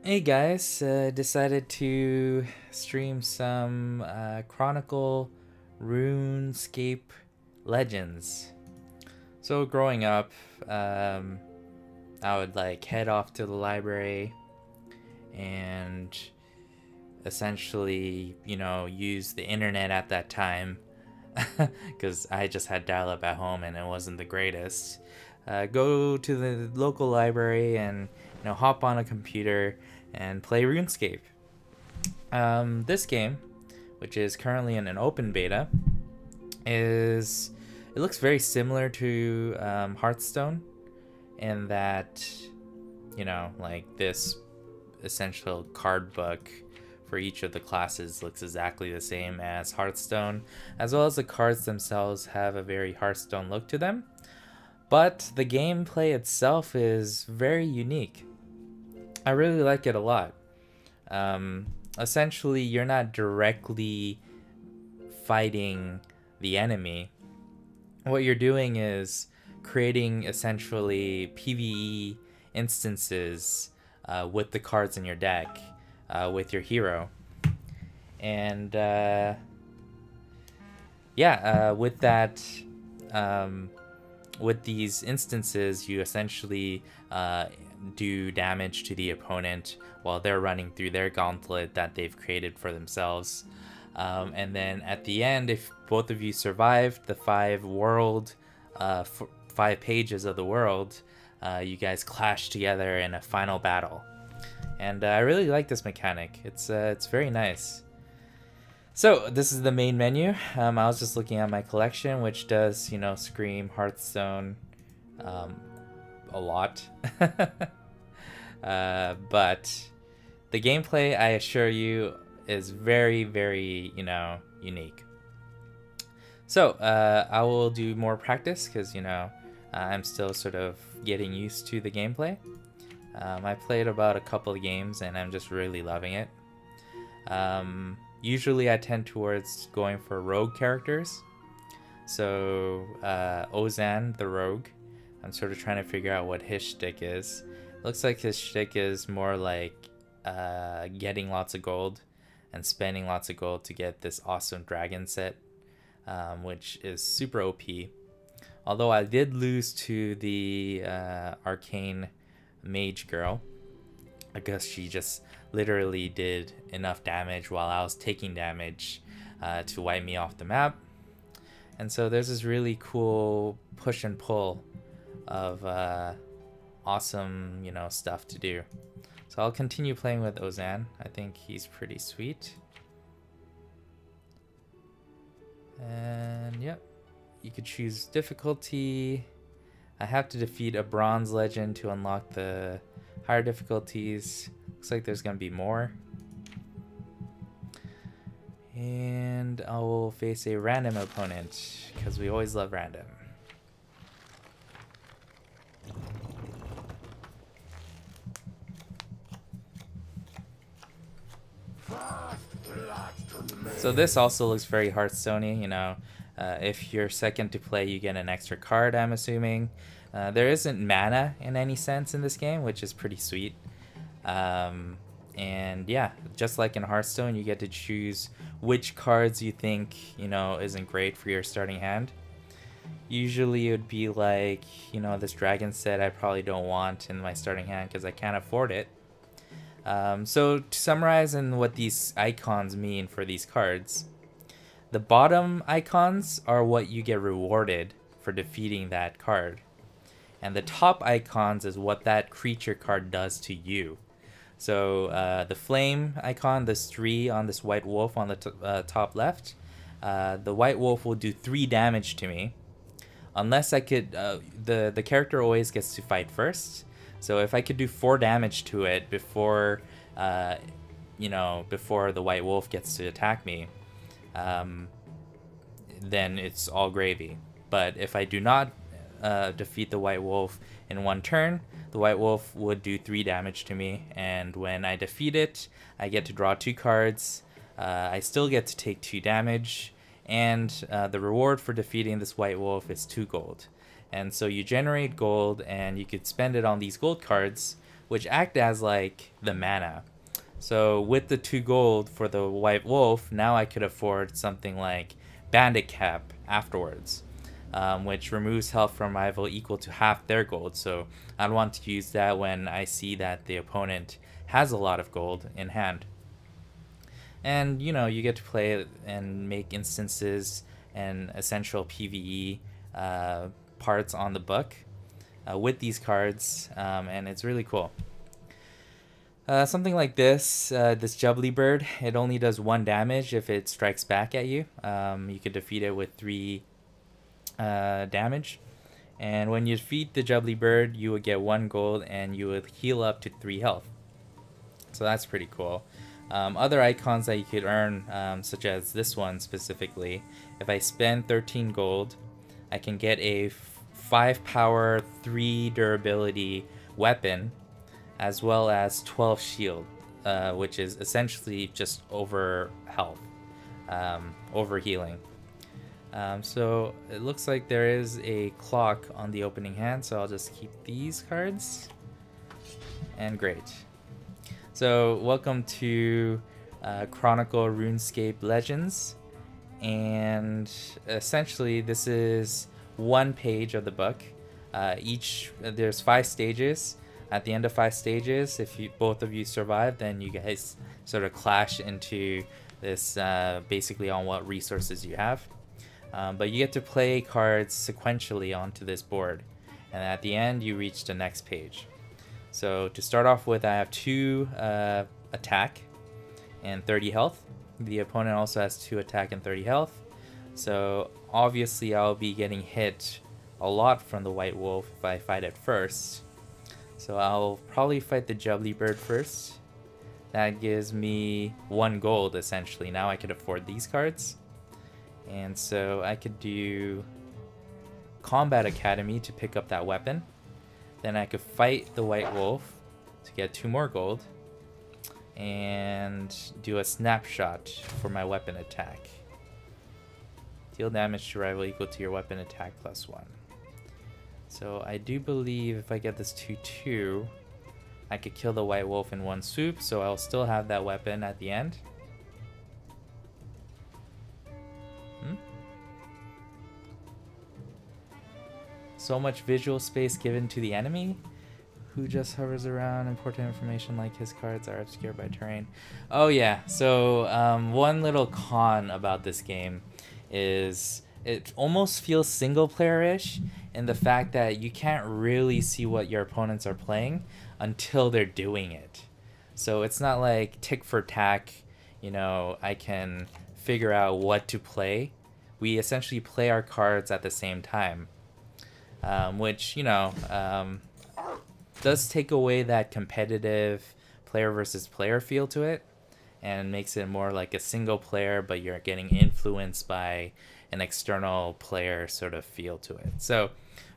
Hey guys, decided to stream some Chronicle Runescape Legends. So growing up, I would like head off to the library and essentially, use the internet at that time because I just had dial-up at home and it wasn't the greatest. Go to the local library and hop on a computer and play RuneScape. This game, which is currently in an open beta, it looks very similar to Hearthstone in that like this essential card book for each of the classes looks exactly the same as Hearthstone, as well as the cards themselves have a very Hearthstone look to them. But the gameplay itself is very unique. I really like it a lot. Essentially, you're not directly fighting the enemy. What you're doing is creating essentially PvE instances with the cards in your deck, with your hero. And with that, with these instances, you essentially do damage to the opponent while they're running through their gauntlet that they've created for themselves. And then at the end, if both of you survived the five pages of the world, you guys clash together in a final battle. And I really like this mechanic. It's very nice. So this is the main menu. I was just looking at my collection, which does, scream Hearthstone a lot. But the gameplay, I assure you, is very, very, unique. So I will do more practice because, I'm still sort of getting used to the gameplay. I played about a couple of games and I'm just really loving it. Usually I tend towards going for rogue characters. So Ozan, the rogue, I'm sort of trying to figure out what his shtick is. Looks like his shtick is more like getting lots of gold and spending lots of gold to get this awesome dragon set, which is super OP. Although I did lose to the arcane mage girl. I guess she just literally did enough damage while I was taking damage to wipe me off the map. And so there's this really cool push and pull of awesome, stuff to do. So I'll continue playing with Ozan. I think he's pretty sweet. And yep, you could choose difficulty. I have to defeat a bronze legend to unlock the higher difficulties. Looks like there's gonna be more. And I will face a random opponent because we always love random. So this also looks very Hearthstone-y, if you're second to play, you get an extra card, I'm assuming. There isn't mana in any sense in this game, which is pretty sweet. And yeah, just like in Hearthstone, you get to choose which cards you think, isn't great for your starting hand. Usually it would be like, this dragon set I probably don't want in my starting hand because I can't afford it. So to summarize in what these icons mean for these cards, the bottom icons are what you get rewarded for defeating that card. And the top icons is what that creature card does to you. So the flame icon, this 3 on this white wolf on the top left, the white wolf will do 3 damage to me. Unless I could, the character always gets to fight first. So if I could do 4 damage to it before, before the white wolf gets to attack me, then it's all gravy. But if I do not defeat the white wolf in 1 turn, the white wolf would do 3 damage to me. And when I defeat it, I get to draw 2 cards. I still get to take 2 damage. And the reward for defeating this white wolf is 2 gold. And so you generate gold and you could spend it on these gold cards which act as like the mana. So with the 2 gold for the White Wolf, now I could afford something like Bandit Cap afterwards, which removes health from rival equal to half their gold. So I'd want to use that when I see that the opponent has a lot of gold in hand. And you know, you get to play and make instances and essential PvE parts on the book with these cards, and it's really cool. Something like this, this Jubbly Bird, it only does 1 damage if it strikes back at you. You could defeat it with 3 damage. And when you defeat the Jubbly Bird, you would get 1 gold and you would heal up to 3 health. So that's pretty cool. Other icons that you could earn, such as this one specifically, if I spend 13 gold, I can get a 5 power, 3 durability weapon, as well as 12 shield, which is essentially just over health, over healing. So it looks like there is a clock on the opening hand, so I'll just keep these cards. And great. So welcome to Chronicle RuneScape Legends, and essentially this is 1 page of the book. There's 5 stages. At the end of 5 stages, if both of you survive, then you guys sort of clash into this basically on what resources you have. But you get to play cards sequentially onto this board, and at the end you reach the next page. So to start off with, I have 2 attack and 30 health. The opponent also has 2 attack and 30 health. So obviously I'll be getting hit a lot from the White Wolf if I fight it first. So I'll probably fight the Jubbly Bird first. That gives me 1 gold essentially. Now I could afford these cards. And so I could do Combat Academy to pick up that weapon. Then I could fight the White Wolf to get 2 more gold. And do a Snapshot for my weapon attack. Deal damage to rival equal to your weapon attack plus 1. So I do believe if I get this 2/2, I could kill the White Wolf in 1 swoop, so I'll still have that weapon at the end. So much visual space given to the enemy, who just hovers around. Important information like his cards are obscured by terrain. Oh yeah, so one little con about this game is it almost feels single player-ish in the fact that you can't really see what your opponents are playing until they're doing it. So it's not like tick for tack, you know, I can figure out what to play. We essentially play our cards at the same time, which, you know, does take away that competitive player versus player feel to it and makes it more like a single player, but you're getting influenced by an external player sort of feel to it. So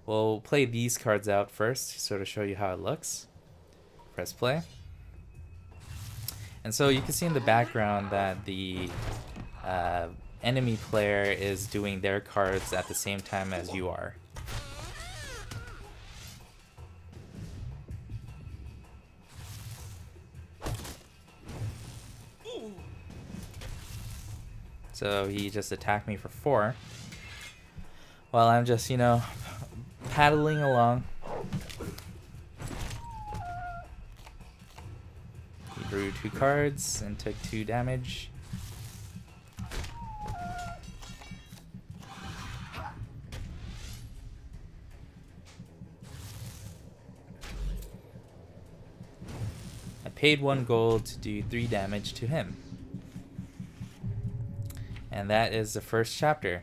we'll play these cards out first to sort of show you how it looks. Press play. And so you can see in the background that the enemy player is doing their cards at the same time as you are. So he just attacked me for 4, while I'm just, you know, paddling along. He drew 2 cards and took 2 damage. I paid 1 gold to do 3 damage to him. And that is the first chapter.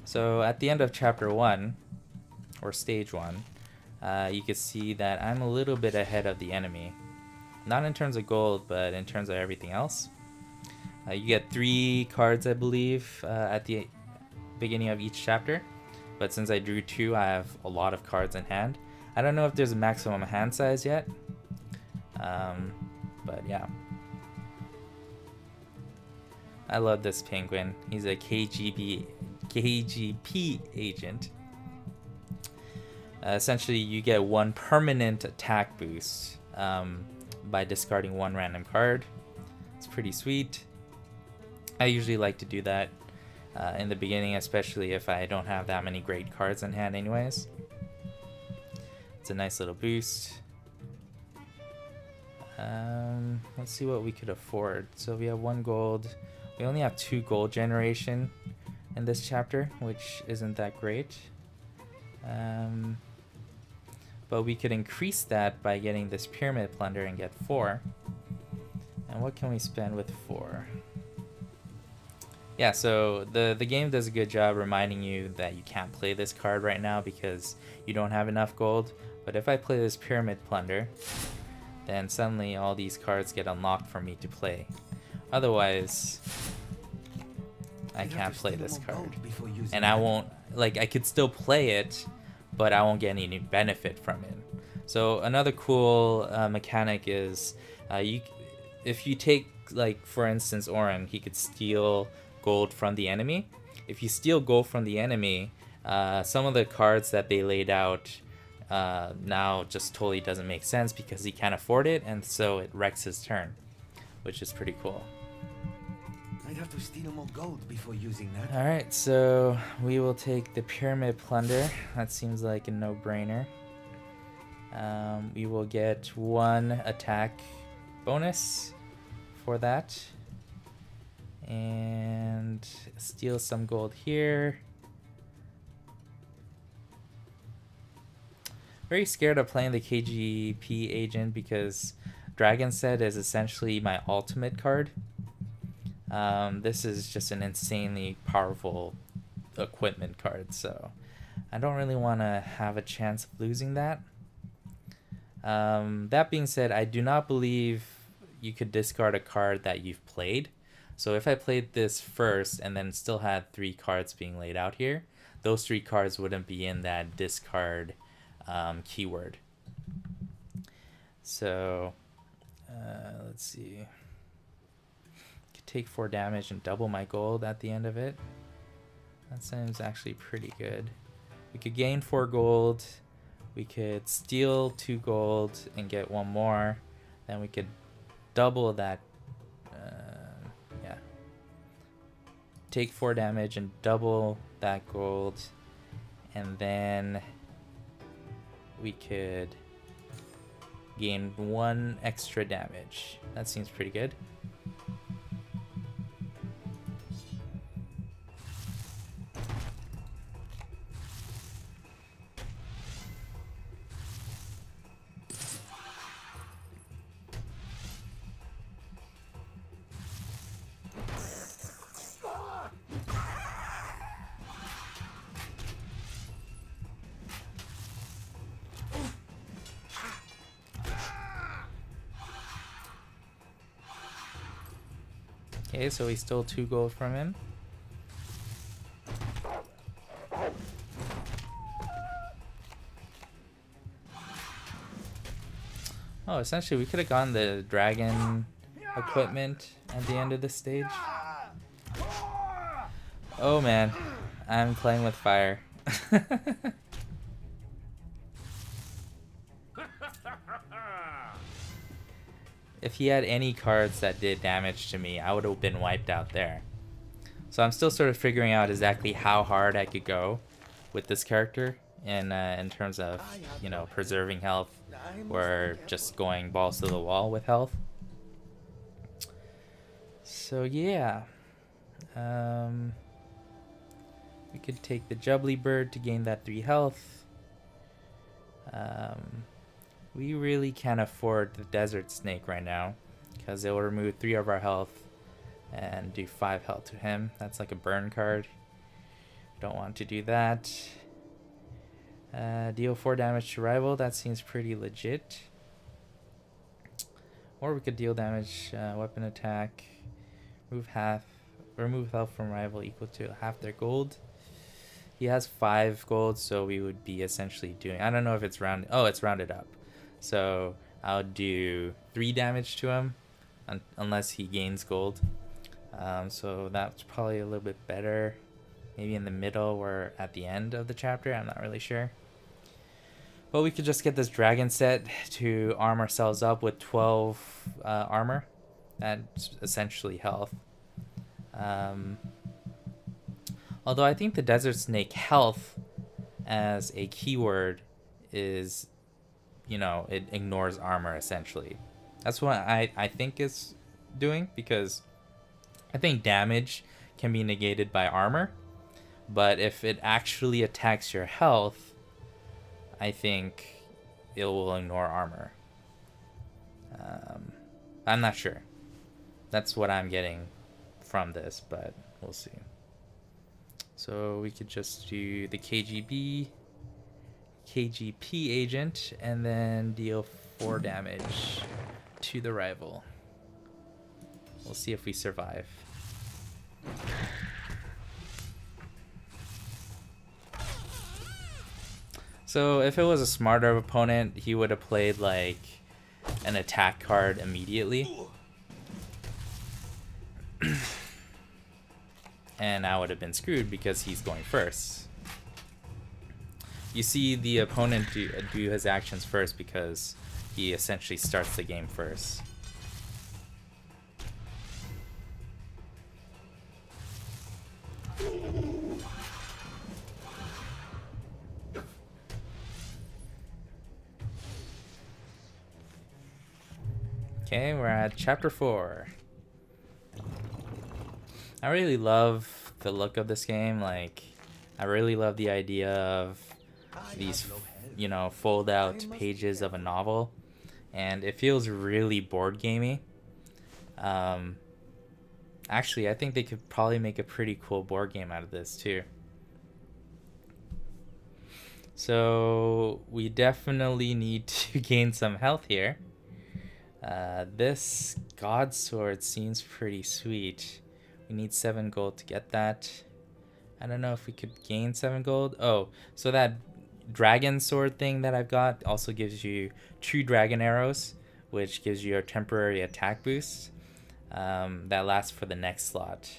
So at the end of chapter 1, or stage 1, you can see that I'm a little bit ahead of the enemy. Not in terms of gold, but in terms of everything else. You get 3 cards, I believe, at the beginning of each chapter. But since I drew 2, I have a lot of cards in hand. I don't know if there's a maximum hand size yet. But yeah. I love this penguin. He's a KGP agent. Essentially, you get one permanent attack boost by discarding one random card. It's pretty sweet. I usually like to do that in the beginning, especially if I don't have that many great cards in hand anyways. It's a nice little boost. Let's see what we could afford. So we have 1 gold. We only have 2 gold generation in this chapter, which isn't that great. But we could increase that by getting this pyramid plunder and get 4. And what can we spend with 4? Yeah, so the game does a good job reminding you that you can't play this card right now because you don't have enough gold. But if I play this pyramid plunder, then suddenly all these cards get unlocked for me to play. Otherwise, I can't play this card. And I won't, like, I could still play it, but I won't get any benefit from it. So another cool mechanic is if you take, like, for instance, Oren, he could steal gold from the enemy. If you steal gold from the enemy, some of the cards that they laid out now just totally doesn't make sense because he can't afford it, and so it wrecks his turn, which is pretty cool. I'd have to steal more gold before using that. Alright, so we will take the pyramid plunder. That seems like a no-brainer. We will get 1 attack bonus for that. And steal some gold here. Very scared of playing the KGP agent because Dragon's Set is essentially my ultimate card. This is just an insanely powerful equipment card, so I don't really want to have a chance of losing that. That being said, I do not believe you could discard a card that you've played. So if I played this first and then still had 3 cards being laid out here, those 3 cards wouldn't be in that discard keyword. So let's see. Could take 4 damage and double my gold at the end of it. That seems actually pretty good. We could gain 4 gold. We could steal 2 gold and get 1 more. Then we could double that. Yeah. Take 4 damage and double that gold. And then we could gain 1 extra damage. That seems pretty good. Okay, so we stole 2 gold from him. Oh, essentially we could have gone the dragon equipment at the end of the stage. Oh man, I'm playing with fire. If he had any cards that did damage to me, I would have been wiped out there. So I'm still sort of figuring out exactly how hard I could go with this character in terms of, you know, preserving health or just going balls to the wall with health. So yeah, we could take the Jubbly Bird to gain that 3 health. We really can't afford the Desert Snake right now because it will remove 3 of our health and do 5 health to him. That's like a burn card. Don't want to do that. Deal 4 damage to rival. That seems pretty legit. Or we could deal damage, weapon attack, remove health from rival equal to half their gold. He has 5 gold, so we would be essentially doing, I don't know if it's rounded. Oh, it's rounded up. So I'll do 3 damage to him unless he gains gold. So that's probably a little bit better. Maybe in the middle or at the end of the chapter. I'm not really sure. But we could just get this dragon set to arm ourselves up with 12 armor. That's essentially health. Although I think the Desert Snake health as a keyword is, you know, it ignores armor essentially. That's what I think it's doing, because I think damage can be negated by armor. But if it actually attacks your health, I think it will ignore armor. I'm not sure. That's what I'm getting from this, but we'll see. So we could just do the KGP agent and then deal 4 damage to the rival. We'll see if we survive. So if it was a smarter opponent, he would have played like an attack card immediately. And I would have been screwed because he's going first. You see the opponent do his actions first because he essentially starts the game first. Okay, we're at chapter 4. I really love the look of this game. Like, I really love the idea of these, you know, fold out pages of a novel, and it feels really board gamey. Actually, I think they could probably make a pretty cool board game out of this too. So we definitely need to gain some health here. This God Sword seems pretty sweet. We need 7 gold to get that. I don't know if we could gain 7 gold. Oh, so that dragon sword thing that I've got also gives you 2 dragon arrows, which gives you a temporary attack boost. That lasts for the next slot.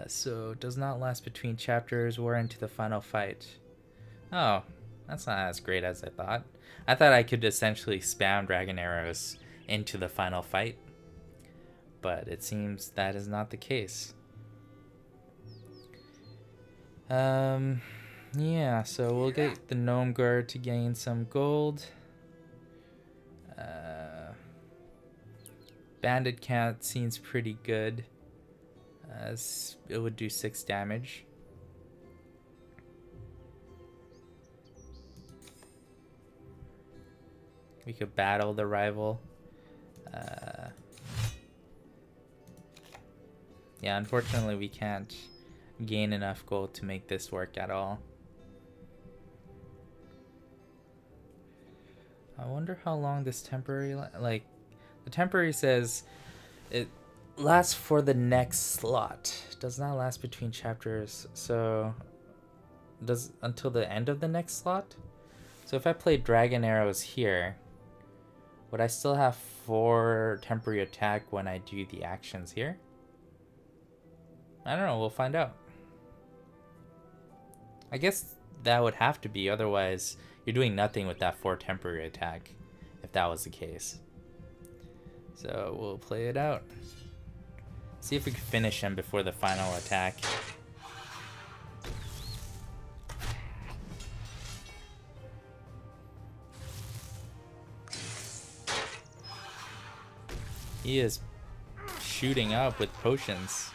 So does not last between chapters or into the final fight. Oh, that's not as great as I thought. I thought I could essentially spam dragon arrows into the final fight, but it seems that is not the case. Yeah, so we'll get the gnome guard to gain some gold. Bandit cat seems pretty good, as it would do 6 damage. We could battle the rival. Yeah, unfortunately we can't gain enough gold to make this work at all. I wonder how long this temporary, like, the temporary says it lasts for the next slot. It does not last between chapters, so does until the end of the next slot. So if I play dragon arrows here, would I still have 4 temporary attack when I do the actions here? I don't know, we'll find out. I guess that would have to be, otherwise you're doing nothing with that 4 temporary attack, if that was the case. So we'll play it out. See if we can finish him before the final attack. He is shooting up with potions.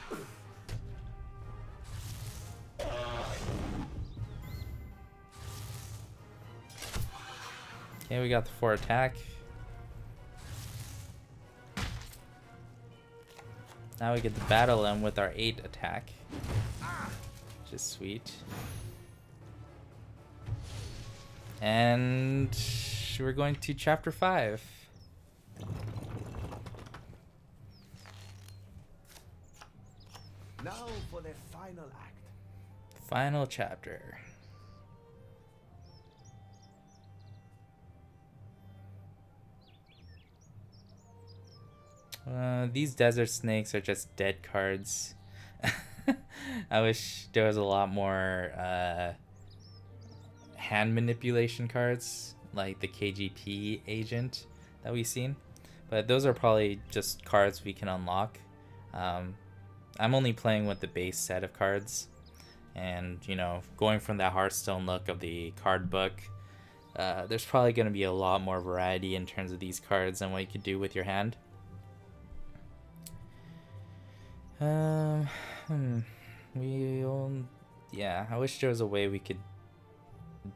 Okay, we got the 4 attack. Now we get to battle him with our 8 attack, which is sweet. And we're going to chapter 5. Now for the final act. Final chapter. These desert snakes are just dead cards. I wish there was a lot more hand manipulation cards, like the KGP agent that we've seen. But those are probably just cards we can unlock. I'm only playing with the base set of cards. And, you know, going from that Hearthstone look of the card book, there's probably going to be a lot more variety in terms of these cards and what you could do with your hand. Yeah, I wish there was a way we could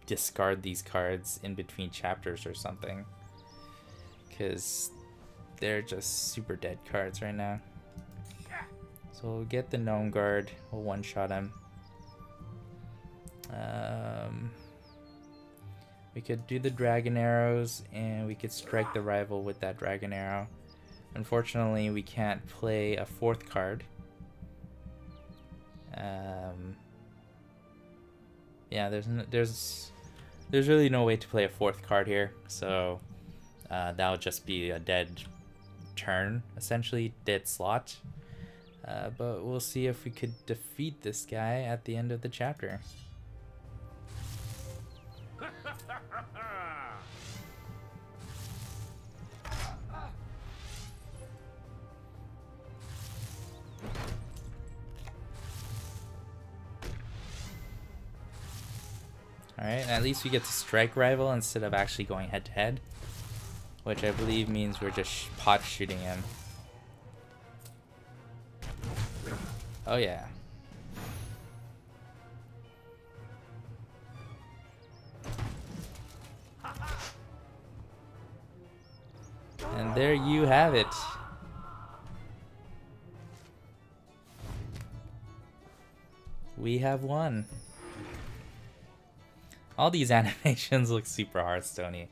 discard these cards in between chapters or something, because they're just super dead cards right now. So we'll get the Gnome Guard, we'll one-shot him. We could do the Dragon Arrows, and we could strike the rival with that Dragon Arrow. Unfortunately, we can't play a fourth card. Yeah, there's really no way to play a fourth card here, so that'll just be a dead turn, essentially, dead slot. But we'll see if we could defeat this guy at the end of the chapter. Alright, at least we get to strike rival instead of actually going head to head, which I believe means we're just pot shooting him. Oh yeah. And there you have it. We have won. All these animations look super Hearthstone-y.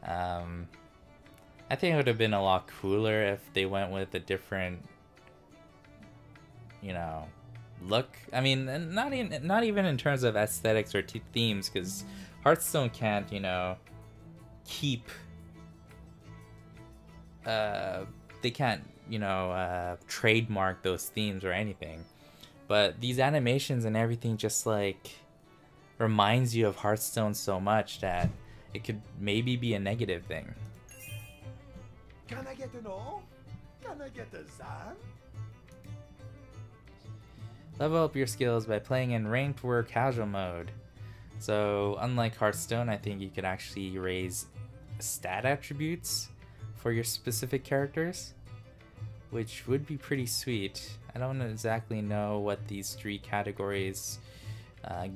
I think it would have been a lot cooler if they went with a different, you know, look. I mean, not even in terms of aesthetics or themes, because Hearthstone can't, you know, keep. They can't, you know, trademark those themes or anything. But these animations and everything just like reminds you of Hearthstone so much that it could maybe be a negative thing. Can I get an O? Can I get a Zan? Level up your skills by playing in ranked or casual mode. So unlike Hearthstone, I think you could actually raise stat attributes for your specific characters, which would be pretty sweet. I don't exactly know what these three categories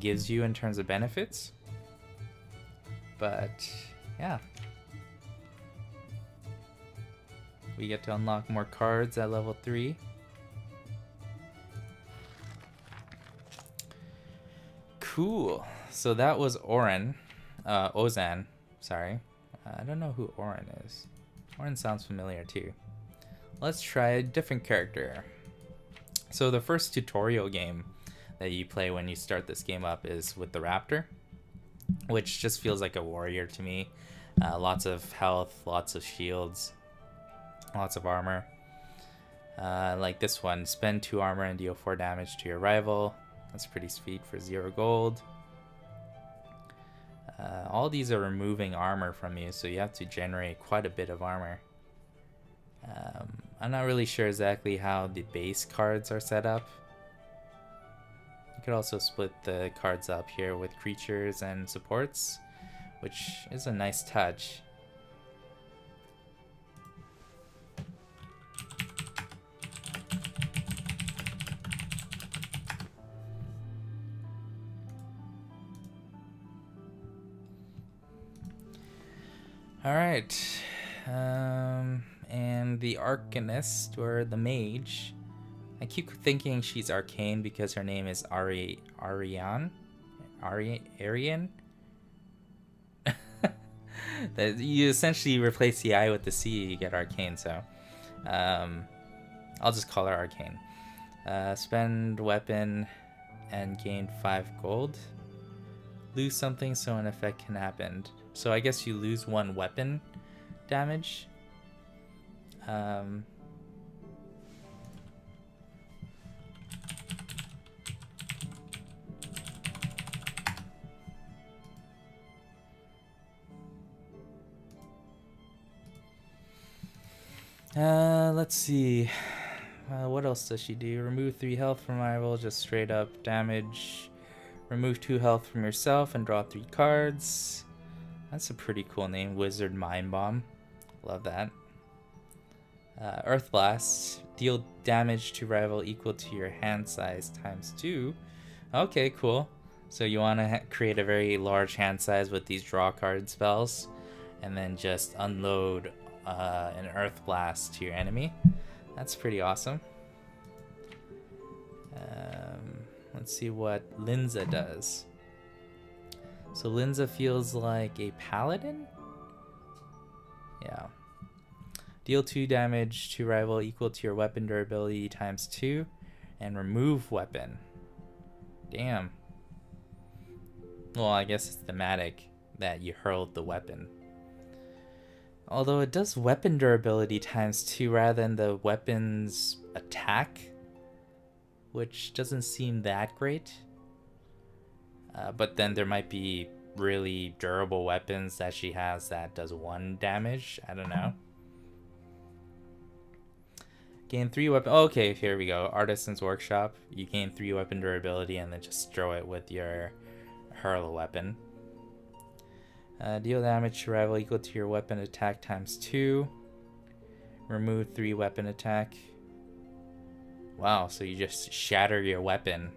gives you in terms of benefits, but yeah, we get to unlock more cards at level 3. Cool. So that was Ozan, sorry. I don't know who Oren is. Oren sounds familiar too. Let's try a different character. So the first tutorial game that you play when you start this game up is with the Raptor, which just feels like a warrior to me. Lots of health, lots of shields, lots of armor. Like this one, spend 2 armor and deal 4 damage to your rival. That's pretty sweet for 0 gold. All these are removing armor from you, so you have to generate quite a bit of armor. I'm not really sure exactly how the base cards are set up. You could also split the cards up here with creatures and supports, which is a nice touch. Alright, and the Arcanist, or the Mage, I keep thinking she's arcane because her name is Arian? That you essentially replace the I with the C, you get arcane, so I'll just call her arcane. Spend weapon and gain 5 gold. Lose something so an effect can happen. So I guess you lose 1 weapon damage. Let's see. What else does she do? Remove 3 health from rival, just straight up damage. Remove 2 health from yourself and draw 3 cards. That's a pretty cool name, Wizard Mind Bomb. Love that. Earth Blast. Deal damage to rival equal to your hand size times 2. Okay, cool. So you want to create a very large hand size with these draw card spells, and then just unload an Earth Blast to your enemy. That's pretty awesome. Let's see what Linza does. So Linza feels like a paladin? Yeah. Deal 2 damage to rival equal to your weapon durability times 2, and remove weapon. Damn. Well, I guess it's thematic that you hurled the weapon. Although it does weapon durability times 2 rather than the weapon's attack, which doesn't seem that great. But then there might be really durable weapons that she has that does 1 damage. I don't know. Gain 3 weapon. Oh, okay, here we go. Artisan's Workshop. You gain 3 weapon durability and then just throw it with your hurl weapon. Deal damage to rival equal to your weapon attack times 2. Remove 3 weapon attack. Wow, so you just shatter your weapon,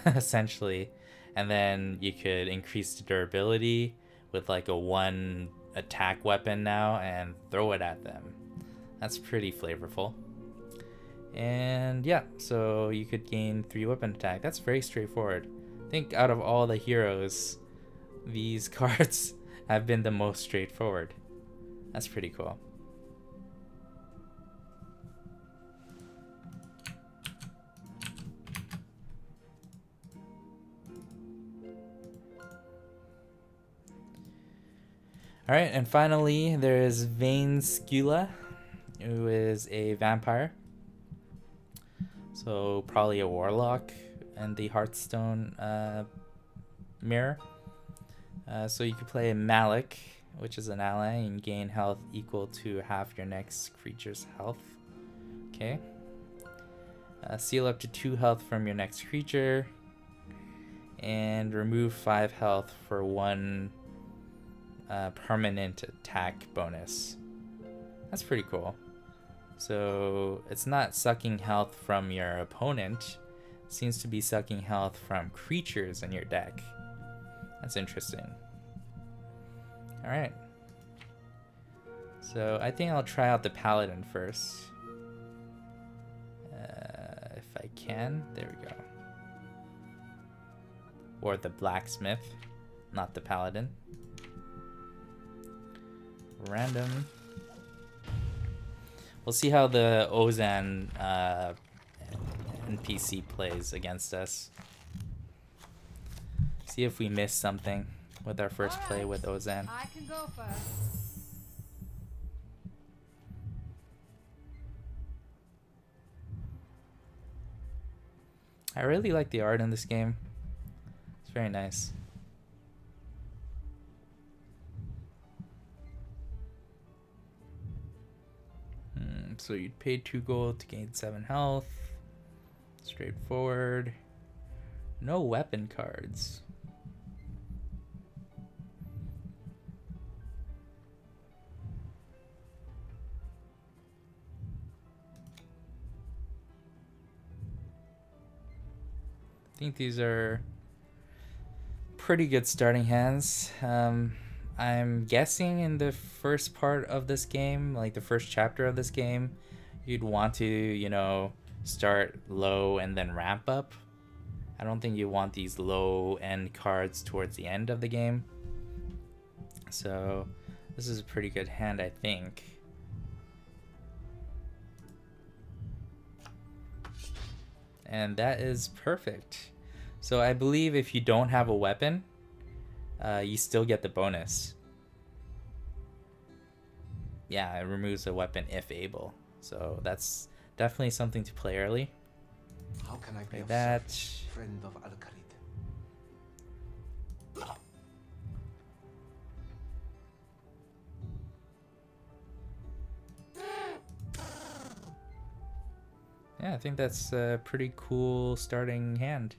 essentially. And then you could increase the durability with like a 1 attack weapon now and throw it at them. That's pretty flavorful. And yeah, so you could gain 3 weapon attack. That's very straightforward. I think out of all the heroes, these cards have been the most straightforward. That's pretty cool. Alright, and finally there's Vane Skula, who is a vampire. So probably a warlock in the Hearthstone mirror. So you could play Malik, which is an ally, and gain health equal to half your next creature's health. Okay. Seal up to 2 health from your next creature, and remove 5 health for 1 permanent attack bonus. That's pretty cool. So it's not sucking health from your opponent. It seems to be sucking health from creatures in your deck. That's interesting. Alright. So I think I'll try out the Paladin first. If I can. There we go. Or the Blacksmith, not the Paladin. Random. We'll see how the Ozan NPC plays against us. See if we miss something with our first play with Ozan. I can go first. I really like the art in this game. It's very nice. So you'd pay 2 gold to gain 7 health. Straightforward. No weapon cards. I think these are pretty good starting hands. I'm guessing in the first part of this game, like the first chapter of this game, you'd want to, you know, start low and then ramp up. I don't think you want these low end cards towards the end of the game. So this is a pretty good hand, I think. And that is perfect. So I believe if you don't have a weapon, you still get the bonus. Yeah, it removes a weapon if able. So that's definitely something to play early. How can I be Like of that. service, friend of Al-Khalid? Yeah, I think that's a pretty cool starting hand.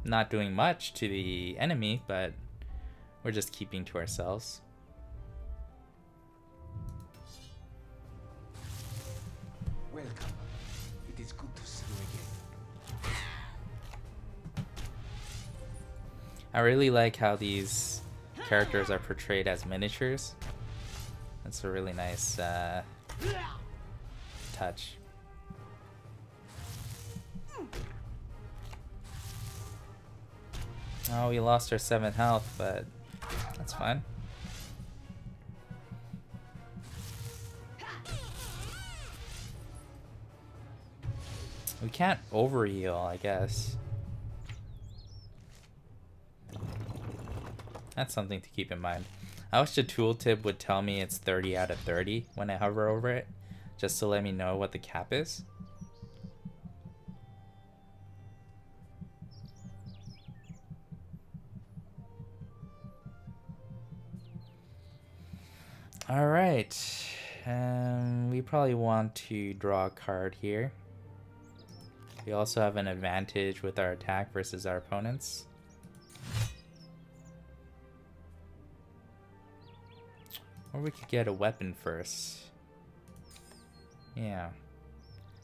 Not doing much to the enemy, but we're just keeping to ourselves. Welcome. It is good to see you again. I really like how these characters are portrayed as miniatures. That's a really nice touch. Oh, we lost our 7 health, but that's fine. We can't overheal, I guess. That's something to keep in mind. I wish the tooltip would tell me it's 30 out of 30 when I hover over it, just to let me know what the cap is. Alright, we probably want to draw a card here. We also have an advantage with our attack versus our opponents. Or we could get a weapon first. Yeah.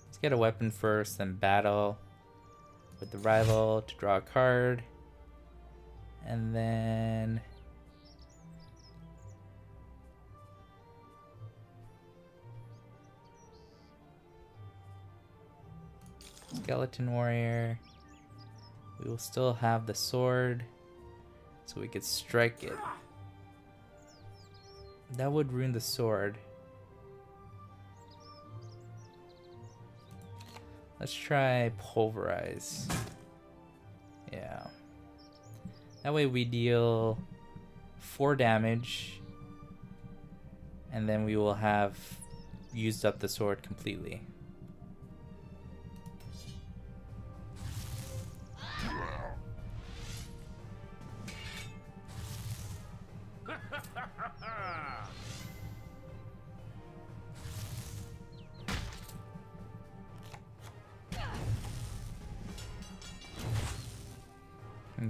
Let's get a weapon first, then battle with the rival to draw a card. And then... Skeleton Warrior. We will still have the sword, so we could strike it. That would ruin the sword. Let's try Pulverize. Yeah. That way we deal 4 damage, and then we will have used up the sword completely.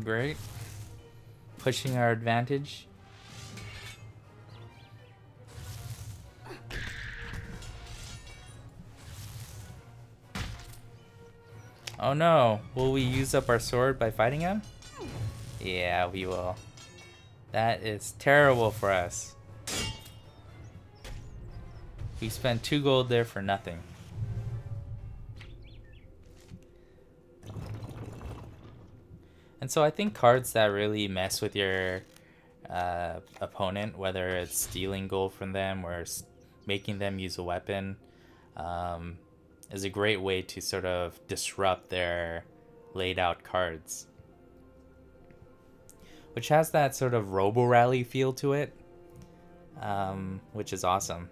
Great. Pushing our advantage. Oh no, will we use up our sword by fighting him? Yeah, we will. That is terrible for us. We spent 2 gold there for nothing. And so I think cards that really mess with your opponent, whether it's stealing gold from them or making them use a weapon, is a great way to sort of disrupt their laid out cards. Which has that sort of Robo-Rally feel to it, which is awesome.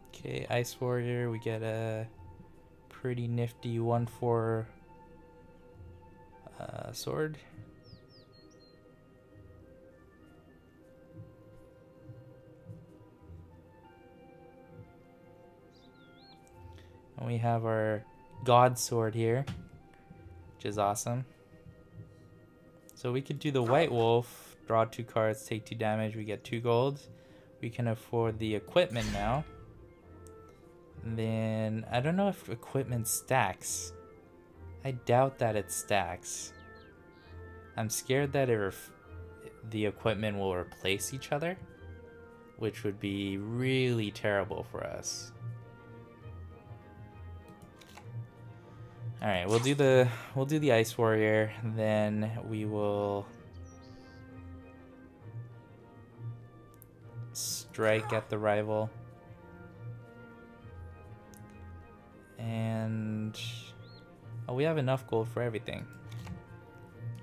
Okay, Ice Warrior, we get a pretty nifty 1/4 sword. And we have our God Sword here, which is awesome. So we could do the White Wolf, draw 2 cards, take 2 damage, we get 2 gold. We can afford the equipment now. And then, I don't know if equipment stacks. I doubt that it stacks. I'm scared that the equipment will replace each other, which would be really terrible for us. All right, we'll do the Ice Warrior, then we will strike at the rival. And oh, we have enough gold for everything.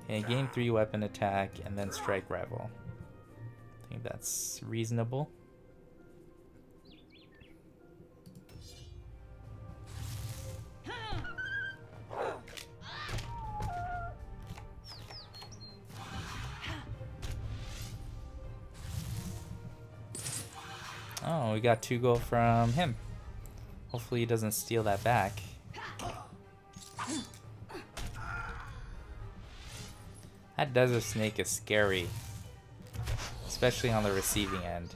Okay, gain 3 weapon attack and then strike rival. I think that's reasonable. we got 2 gold from him. Hopefully he doesn't steal that back. That desert snake is scary, especially on the receiving end.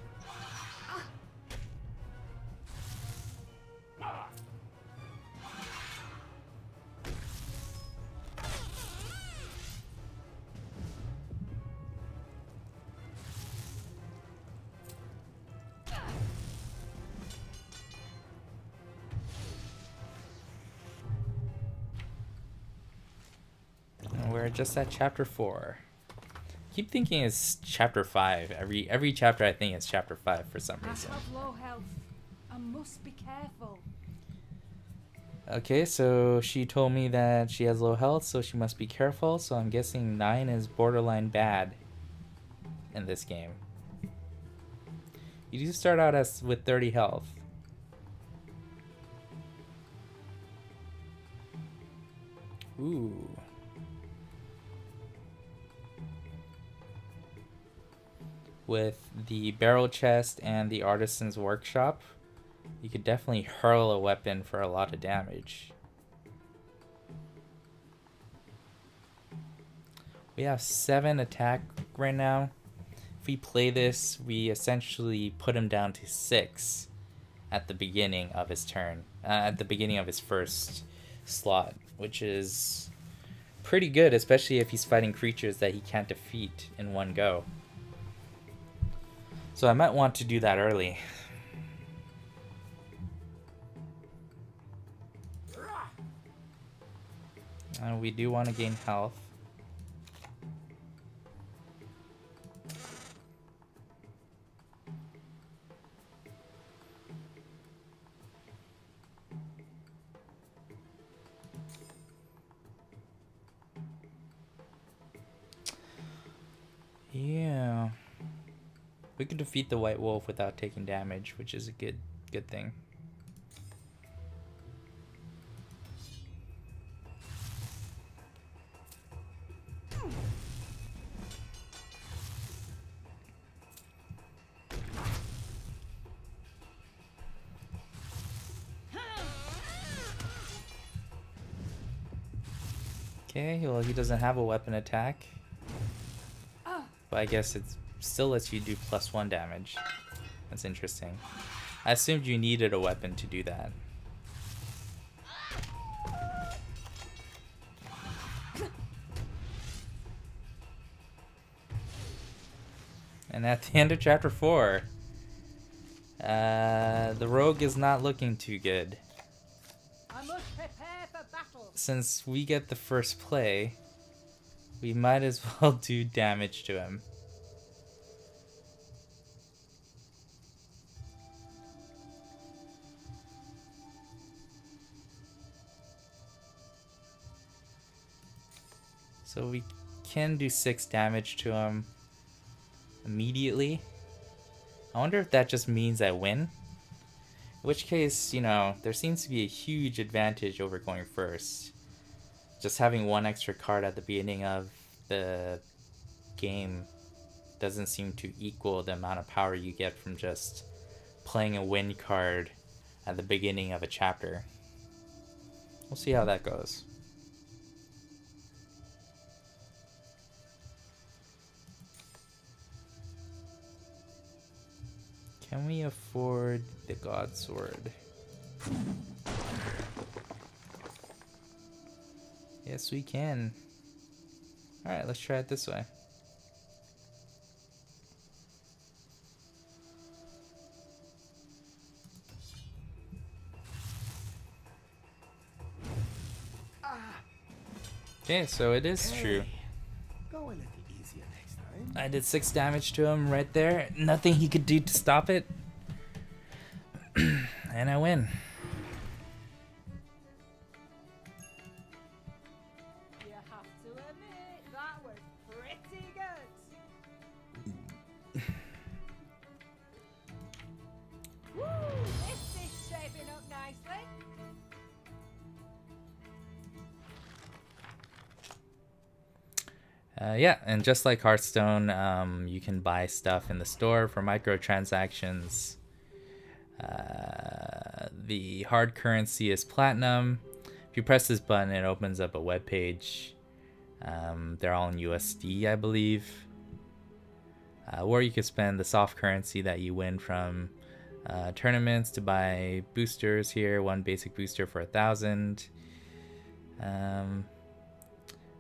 We're just at chapter 4. Keep thinking it's chapter 5. Every chapter I think it's chapter 5 for some reason. I have low health. I must be careful. Okay, so she told me that she has low health, so she must be careful. So I'm guessing 9 is borderline bad in this game. You do start out with 30 health. Ooh. With the barrel chest and the artisan's workshop, you could definitely hurl a weapon for a lot of damage. We have 7 attack right now. If we play this, we essentially put him down to 6 at the beginning of his turn, at the beginning of his first slot, which is pretty good, especially if he's fighting creatures that he can't defeat in one go. So I might want to do that early. We do want to gain health. Yeah. We can defeat the White Wolf without taking damage, which is a good thing. Okay, well, he doesn't have a weapon attack. But I guess it still lets you do +1 damage. That's interesting. I assumed you needed a weapon to do that. And at the end of chapter 4, the rogue is not looking too good. I must prepare for battle. Since we get the first play, we might as well do damage to him. So we can do 6 damage to him immediately. I wonder if that just means I win. In which case, you know, there seems to be a huge advantage over going first. Just having 1 extra card at the beginning of the game doesn't seem to equal the amount of power you get from just playing a win card at the beginning of a chapter. We'll see how that goes. Can we afford the God Sword? Yes, we can. Alright, let's try it this way. Okay, so it is true. Go a little easier next time. I did 6 damage to him right there. Nothing he could do to stop it. And I win. You have to admit, that was pretty good. Woo! This is shaping up nicely. Yeah, and just like Hearthstone, you can buy stuff in the store for microtransactions. The hard currency is platinum. If you press this button, it opens up a web page. They're all in USD, I believe. Or you could spend the soft currency that you win from tournaments to buy boosters here. One basic booster for 1,000. And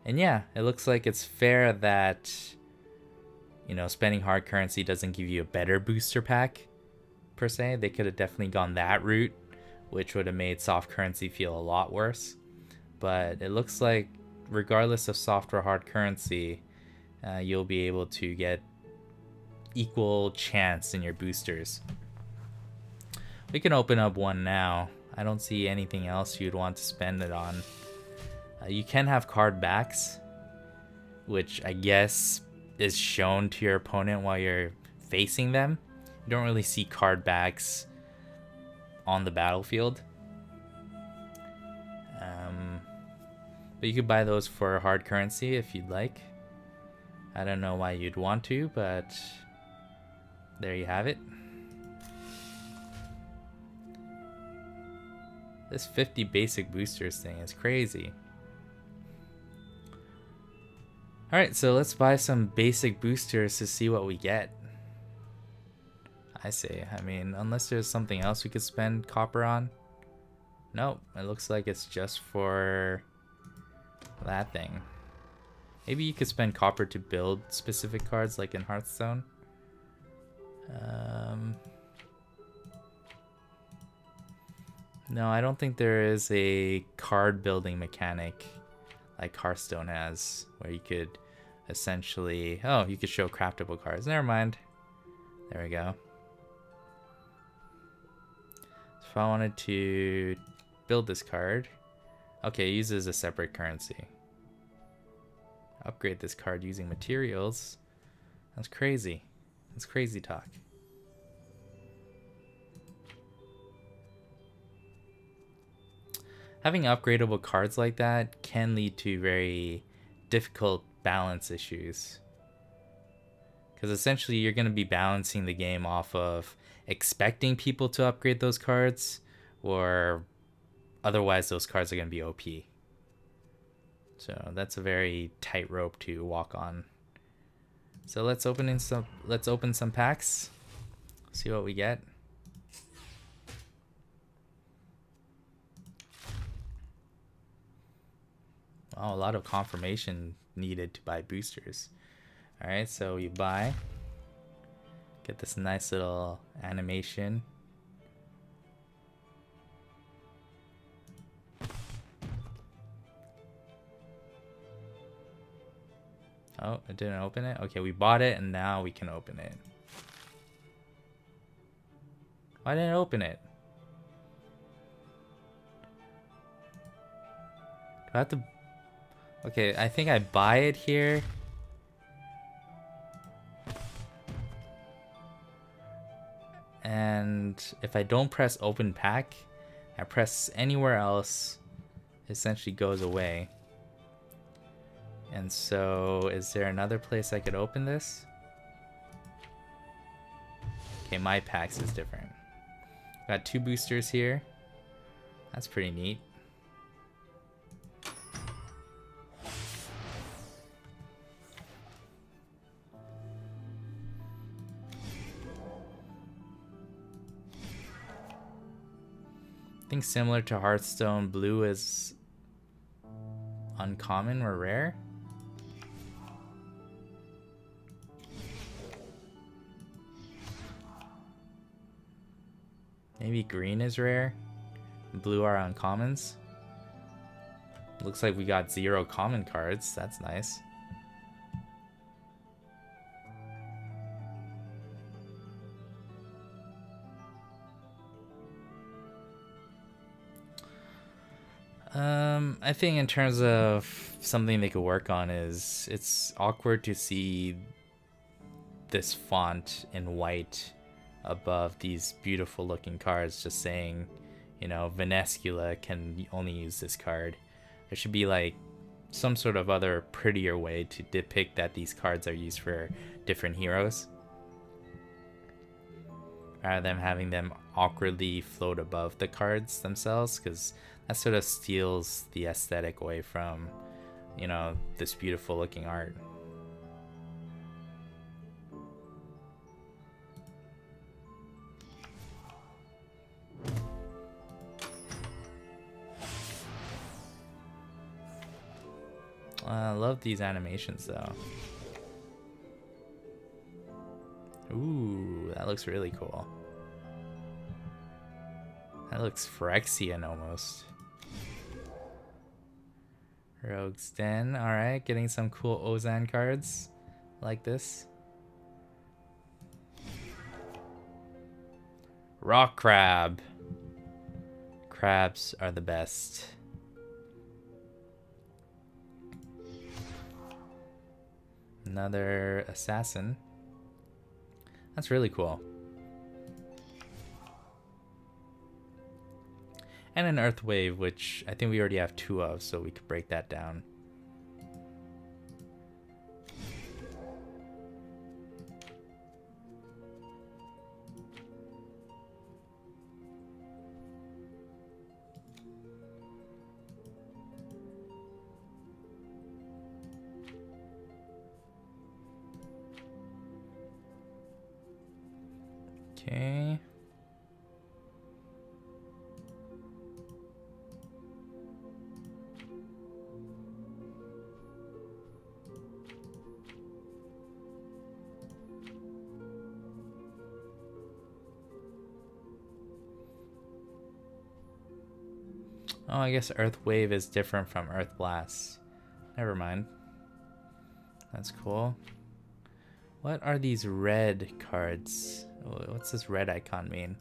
yeah, it looks like it's fair that, you know, spending hard currency doesn't give you a better booster pack per se. They could have definitely gone that route, which would have made soft currency feel a lot worse. But it looks like regardless of soft or hard currency, you'll be able to get equal chance in your boosters. We can open up one now. I don't see anything else you'd want to spend it on. You can have card backs, which I guess is shown to your opponent while you're facing them. You don't really see card backs on the battlefield. But you could buy those for hard currency if you'd like. I don't know why you'd want to, but there you have it. This 50 basic boosters thing is crazy. Alright, so let's buy some basic boosters to see what we get. I say, I mean, unless there's something else we could spend copper on. Nope, it looks like it's just for that thing. Maybe you could spend copper to build specific cards like in Hearthstone. No, I don't think there is a card building mechanic like Hearthstone has, where you could essentially... Oh, you could show craftable cards. Never mind. There we go. So if I wanted to build this card... Okay, it uses a separate currency. Upgrade this card using materials. That's crazy. That's crazy talk. Having upgradable cards like that can lead to very difficult balance issues. Because essentially you're going to be balancing the game off of expecting people to upgrade those cards, or otherwise those cards are going to be OP. So that's a very tight rope to walk on. So let's open some packs. See what we get. Oh, a lot of confirmation needed to buy boosters. Alright, so you buy. Get this nice little animation. Oh, it didn't open it? Okay, we bought it and now we can open it. Why didn't it open it? Do I have to... Okay, I think I buy it here. And if I don't press open pack, I press anywhere else, it essentially goes away. And so, is there another place I could open this? Okay, my packs is different. Got 2 boosters here. That's pretty neat. I think similar to Hearthstone, blue is uncommon or rare. Maybe green is rare. Blue are uncommons. Looks like we got 0 common cards. That's nice. I think in terms of something they could work on is it's awkward to see this font in white above these beautiful looking cards just saying, you know, Venescula can only use this card. There should be like some sort of other prettier way to depict that these cards are used for different heroes, rather than having them awkwardly float above the cards themselves, because that sort of steals the aesthetic away from, you know, this beautiful looking art. I love these animations though. Ooh, that looks really cool. That looks Phyrexian almost. Rogue's Den, alright, getting some cool Ozan cards like this. Rock Crab. Crabs are the best. Another assassin. That's really cool. And an Earth Wave, which I think we already have 2 of, so we could break that down. Okay. Oh, I guess Earth Wave is different from Earth Blast. Never mind. That's cool. What are these red cards? What's this red icon mean?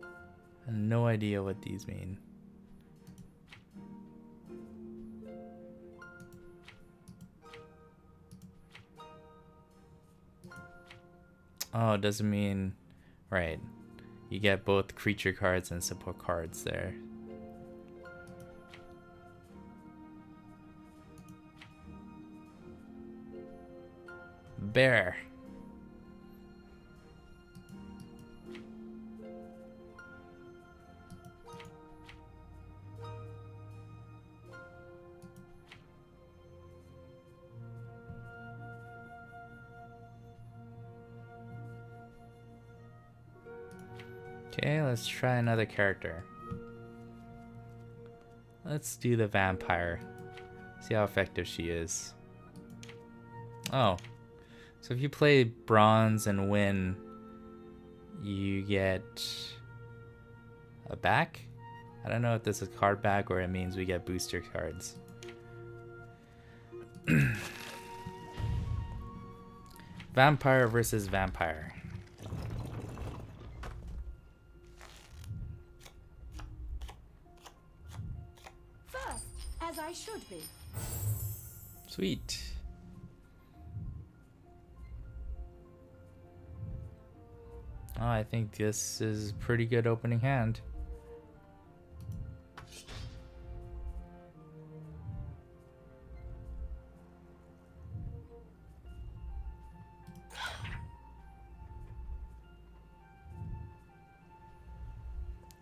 I have no idea what these mean. Oh, it doesn't mean... Right. You get both creature cards and support cards there. Bear. Okay, let's try another character. Let's do the vampire. See how effective she is. Oh. So if you play bronze and win, you get a back? I don't know if this is card back or it means we get booster cards. Vampire versus vampire. First, as I should be. Sweet. Oh, I think this is a pretty good opening hand.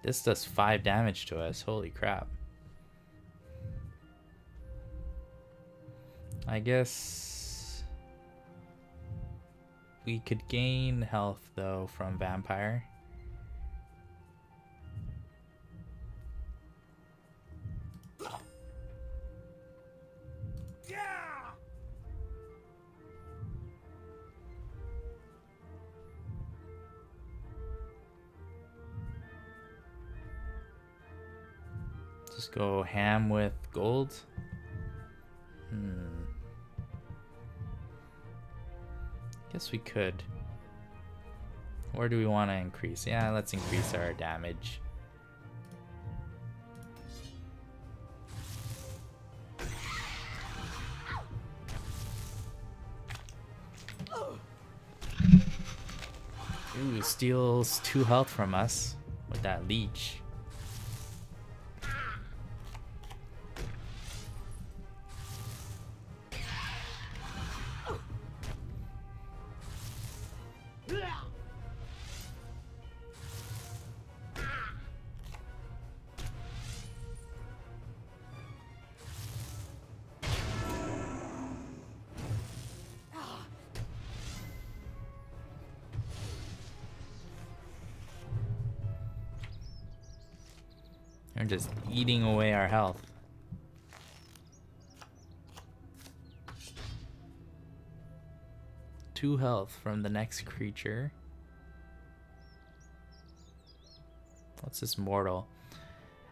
This does 5 damage to us. Holy crap. I guess we could gain health though from vampire. Just go ham with gold. Guess we could. Or do we want to increase? Yeah, let's increase our damage. Ooh, steals 2 health from us with that leech. They're just eating away our health. Two health from the next creature. What's this mortal?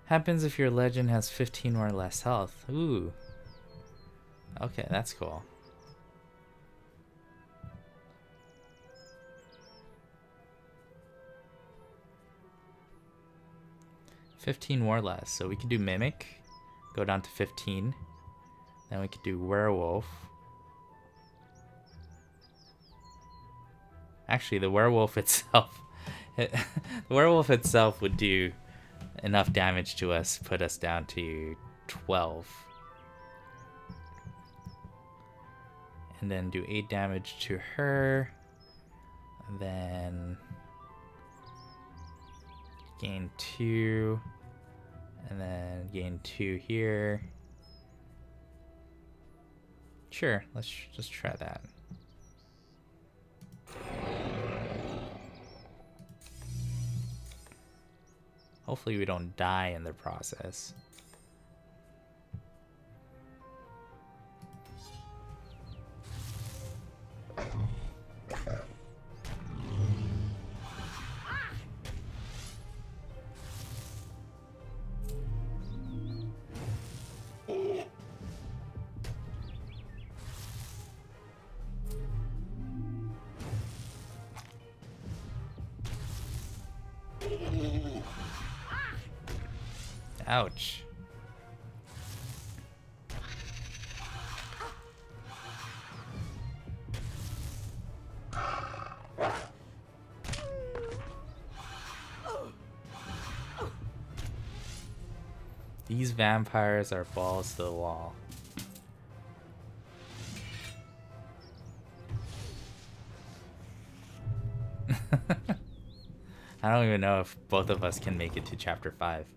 Happens if your legend has 15 or less health. Ooh. Okay, that's cool. $15 or less, so we could do Mimic, go down to 15. Then we could do Werewolf. Actually, the Werewolf itself, the Werewolf itself would do enough damage to us, put us down to 12. And then do 8 damage to her. And then gain 2. And then gain 2 here. Sure, let's just try that. Hopefully we don't die in the process. Ouch. These vampires are balls to the wall. I don't even know if both of us can make it to chapter 5.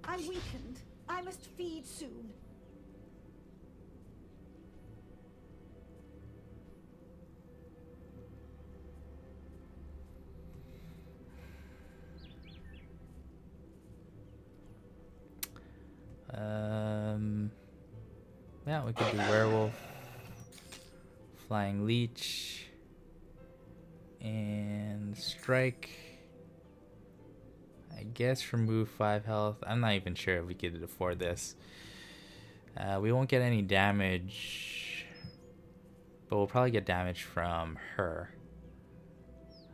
I'm weakened. I must feed soon. Yeah, we could do Werewolf, Flying Leech, and Strike. I guess remove 5 health. I'm not even sure if we could afford this. We won't get any damage, but we'll probably get damage from her.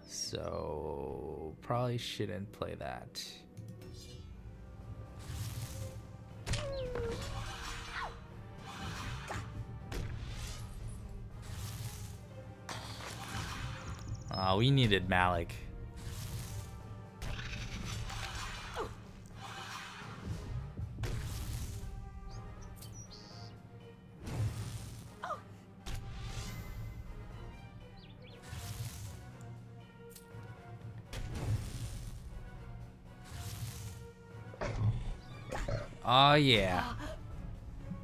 So probably shouldn't play that. We needed Malik. Oh yeah.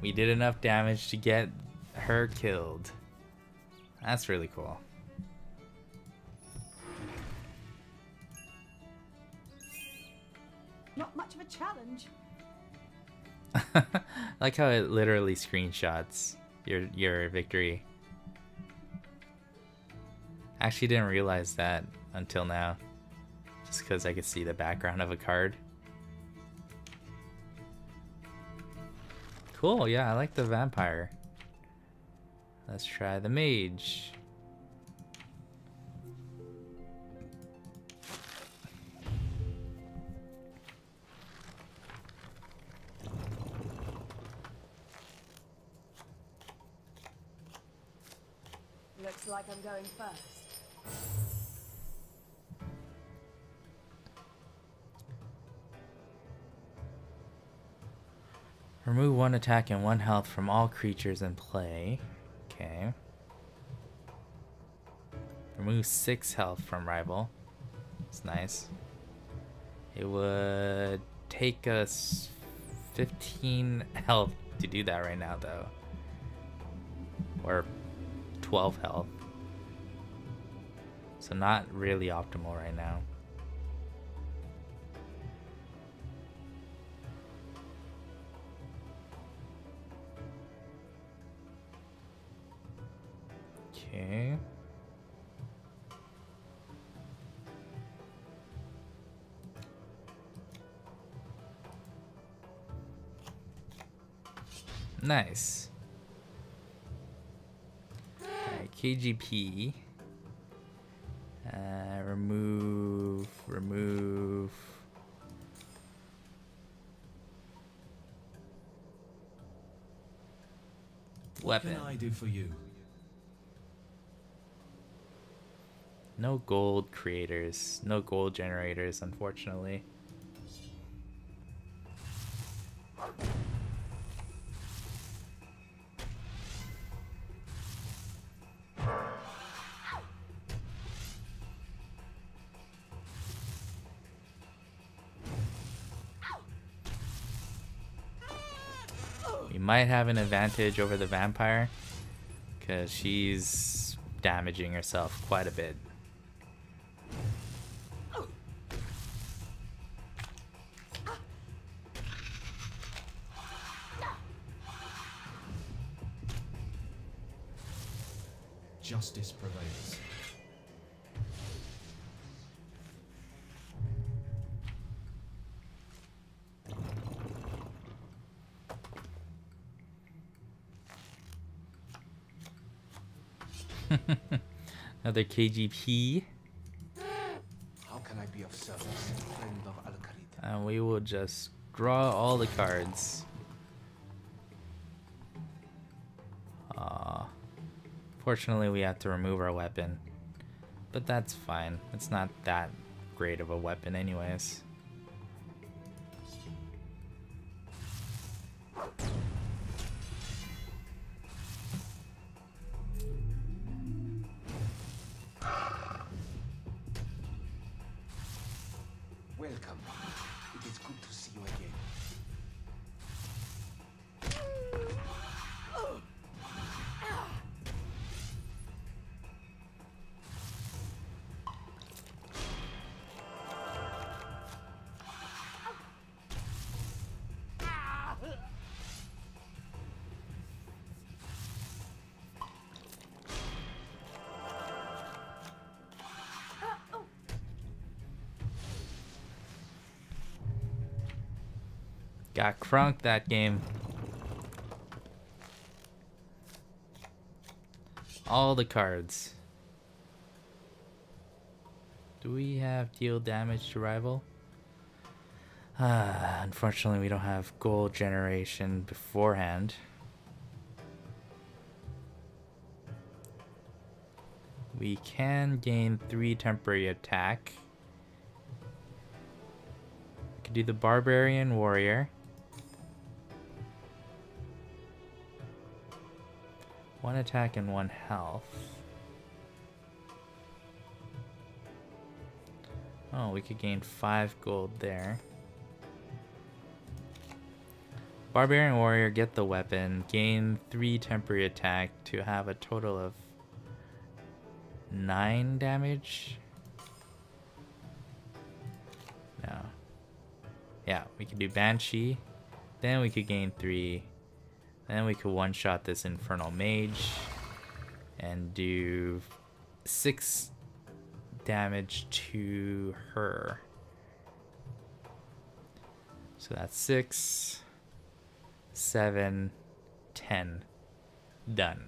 We did enough damage to get her killed. That's really cool. Not much of a challenge. Like how it literally screenshots your victory. Actually didn't realize that until now. Just because I could see the background of a card. Cool, yeah, I like the vampire. Let's try the mage. Looks like I'm going first. Remove 1 attack and 1 health from all creatures in play. Okay. Remove 6 health from rival. That's nice. It would take us 15 health to do that right now, though. Or 12 health. So not really optimal right now. Okay. Nice. Alright, KGP. Remove. What Weapon. can I do for you? No gold creators, no gold generators, unfortunately. We might have an advantage over the vampire because she's damaging herself quite a bit. Justice prevails. Another KGP. How can I be of service, friend of Al-Khalid? And we will just draw all the cards. Fortunately, we have to remove our weapon. But that's fine. It's not that great of a weapon anyways. Welcome. It is good to see you again. Got crunked that game. All the cards. Do we have deal damage to rival? Unfortunately, we don't have gold generation beforehand. We can gain 3 temporary attack. We could do the Barbarian Warrior. 1 attack and 1 health. Oh, we could gain 5 gold there. Barbarian Warrior, get the weapon, gain 3 temporary attack to have a total of 9 damage. No. Yeah, we could do Banshee. Then we could gain 3. Then we could one-shot this Infernal Mage and do 6 damage to her. So that's 6, 7, 10. Done.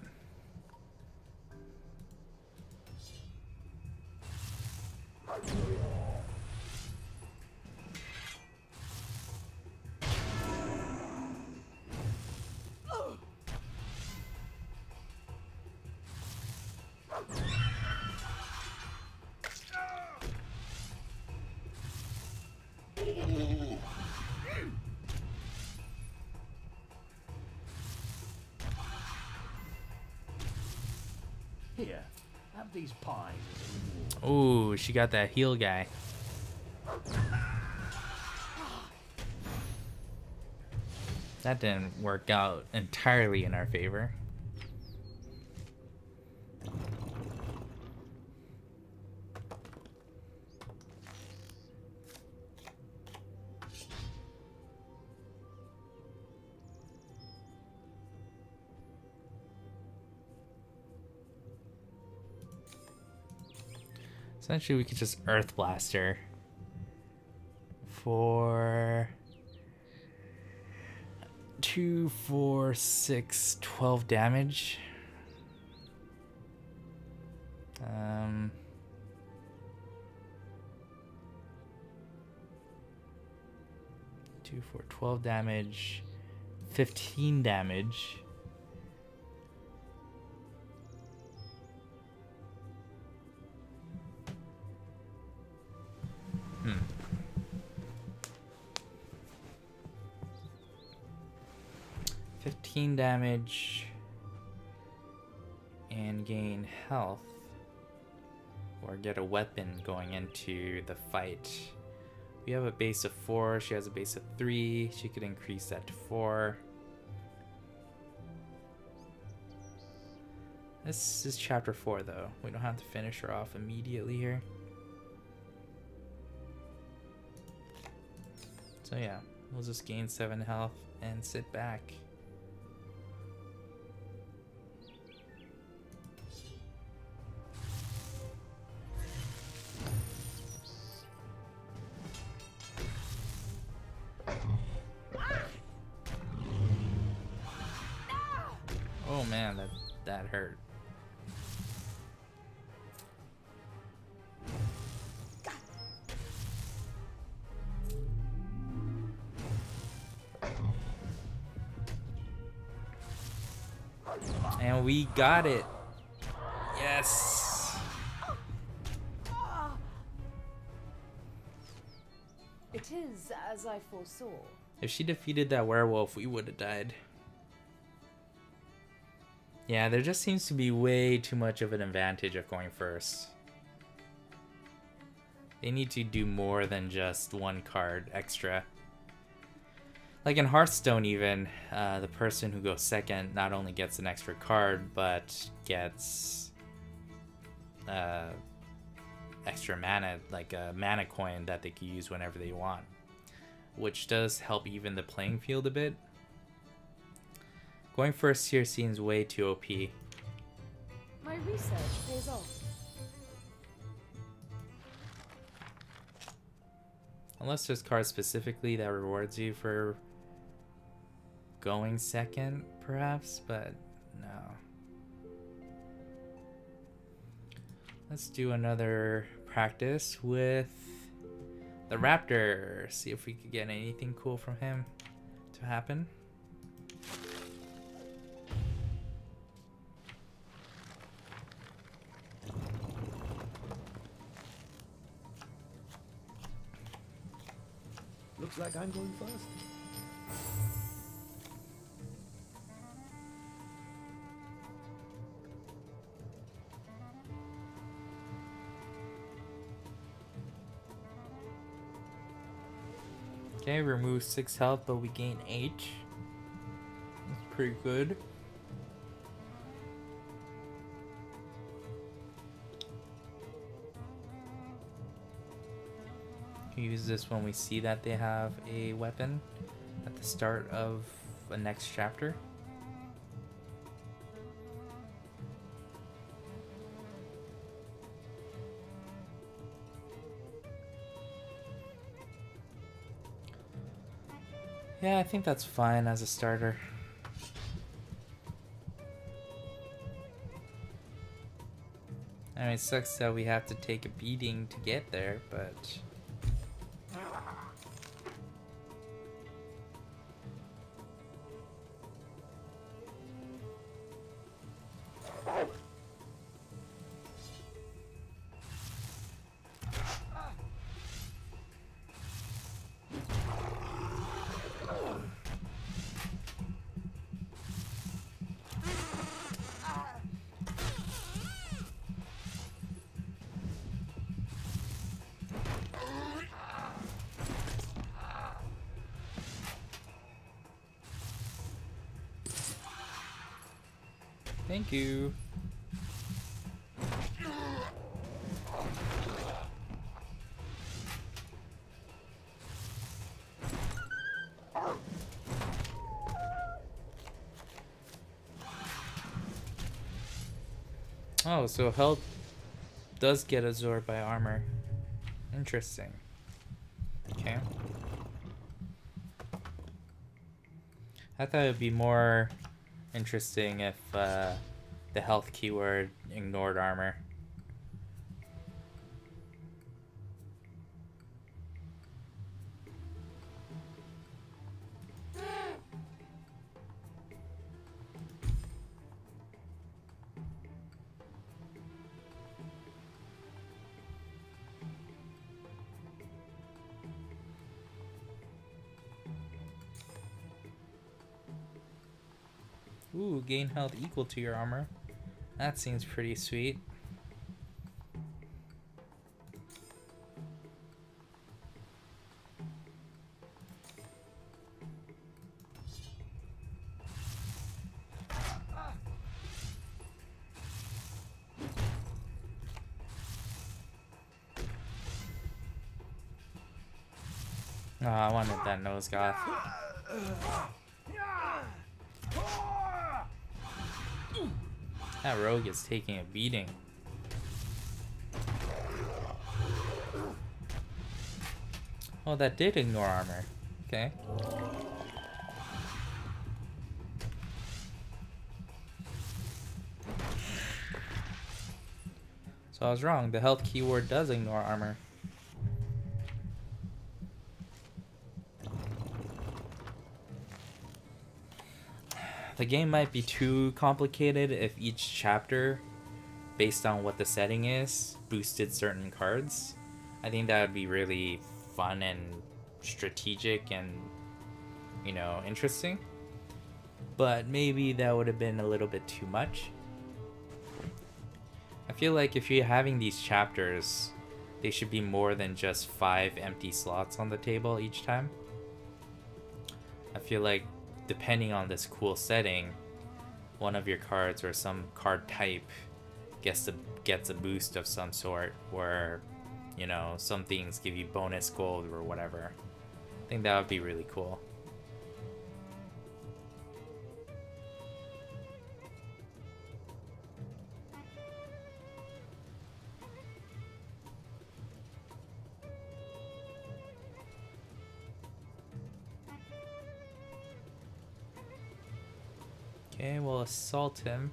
Here, have these pies as a reward. Ooh, she got that heal guy. That didn't work out entirely in our favor. Essentially, we could just Earth Blaster for 2, 4, 6, 12 damage. 2, 4, 12 damage, 15 damage. Hmm. 15 damage and gain health, or get a weapon going into the fight. We have a base of 4, she has a base of 3, she could increase that to 4. This is chapter 4 though, we don't have to finish her off immediately here. So yeah, we'll just gain 7 health and sit back. Oh man, that hurt. And we got it. Yes. It is as I foresaw. If she defeated that werewolf, we would have died. Yeah, there just seems to be way too much of an advantage of going first. They need to do more than just 1 card extra. Like in Hearthstone even, the person who goes second not only gets an extra card, but gets extra mana, like a mana coin that they can use whenever they want. Which does help even the playing field a bit. Going first here seems way too OP. My research pays off. Unless there's cards specifically that rewards you for going second, perhaps, but no. Let's do another practice with the Raptor. See if we could get anything cool from him to happen. Looks like I'm going first. Okay, remove 6 health, but we gain 8. That's pretty good. Use this when we see that they have a weapon at the start of the next chapter. Yeah, I think that's fine as a starter. I mean, it sucks that we have to take a beating to get there, but... Thank you. Oh, so health does get absorbed by armor. Interesting. Okay. I thought it would be more interesting if the health keyword ignored armor. Ooh, gain health equal to your armor. That seems pretty sweet. Oh, I wanted that nose goth. That rogue is taking a beating. Oh, that did ignore armor. Okay. So I was wrong. The health keyword does ignore armor. The game might be too complicated if each chapter, based on what the setting is, boosted certain cards. I think that would be really fun and strategic and, you know, interesting. But maybe that would have been a little bit too much. I feel like if you're having these chapters, they should be more than just 5 empty slots on the table each time. I feel like depending on this cool setting, one of your cards or some card type gets a boost of some sort, where, you know, some things give you bonus gold or whatever. I think that would be really cool. Okay, we'll assault him.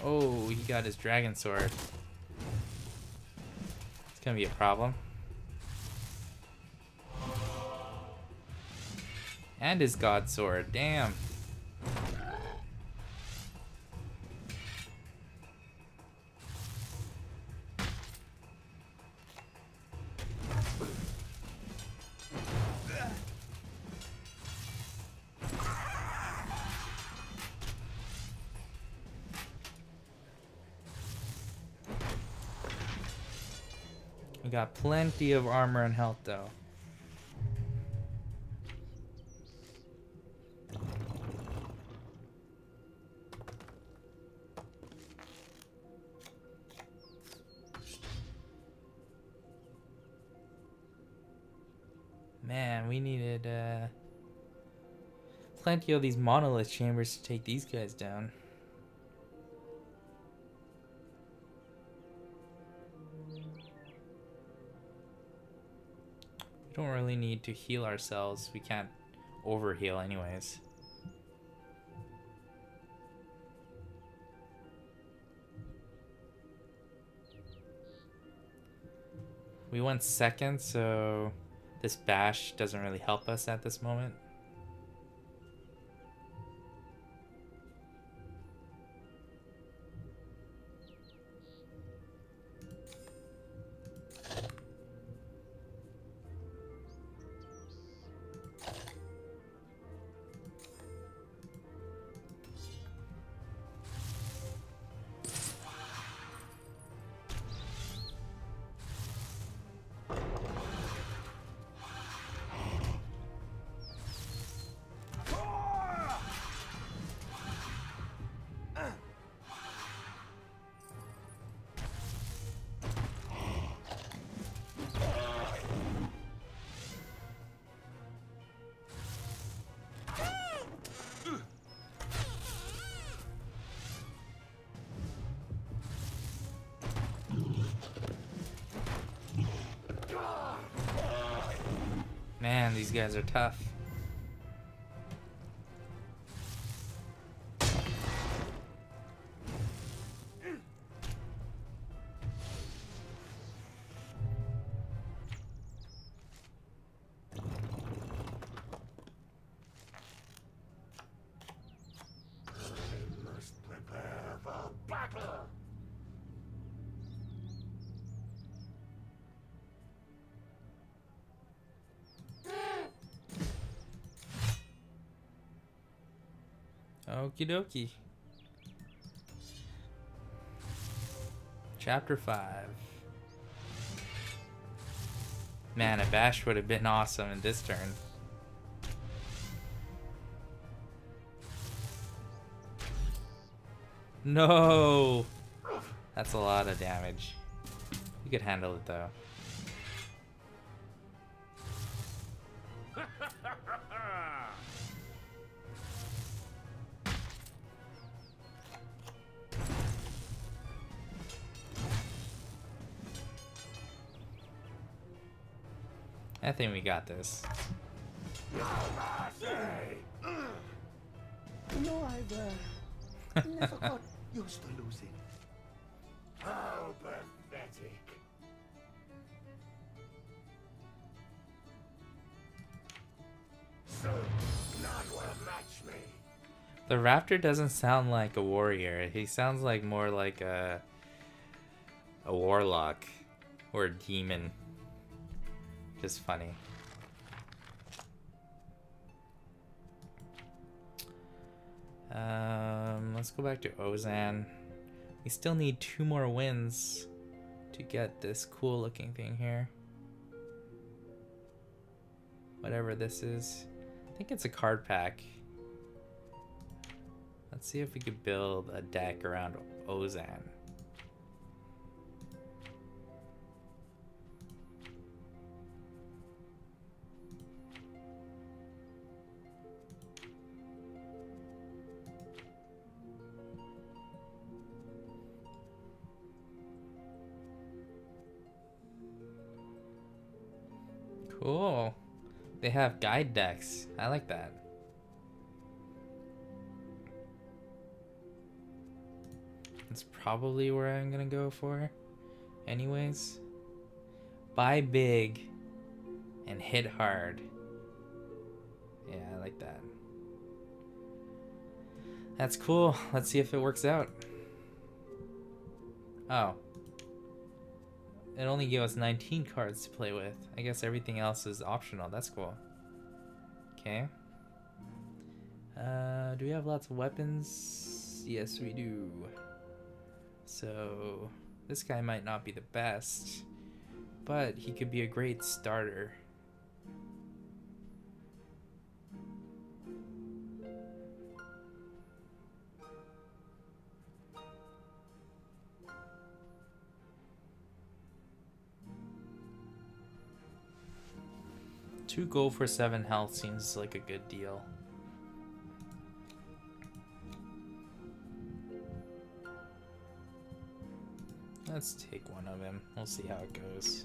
Oh, he got his dragon sword. It's gonna be a problem. And his god sword, damn. We got plenty of armor and health though. Man, we needed plenty of these monolith chambers to take these guys down. We don't really need to heal ourselves. We can't overheal anyways. We went second, so this bash doesn't really help us at this moment. man, these guys are tough. Okie dokie. Chapter 5. Man, a bash would have been awesome in this turn. No! That's a lot of damage. You could handle it though. I think we got this. No, I've never got used to losing. How pathetic. So, none will match me. The raptor doesn't sound like a warrior. He sounds like more like a warlock or a demon. Just funny. Let's go back to Ozan. We still need 2 more wins to get this cool looking thing here. Whatever this is. I think it's a card pack. Let's see if we could build a deck around Ozan. Cool. They have guide decks. I like that. That's probably where I'm gonna go for. Anyways. Buy big and hit hard. Yeah, I like that. That's cool. Let's see if it works out. Oh. It only gave us 19 cards to play with. I guess everything else is optional. That's cool. Okay. Do we have lots of weapons? Yes, we do. So, this guy might not be the best, but he could be a great starter. $2 gold for 7 health seems like a good deal. Let's take one of him. We'll see how it goes.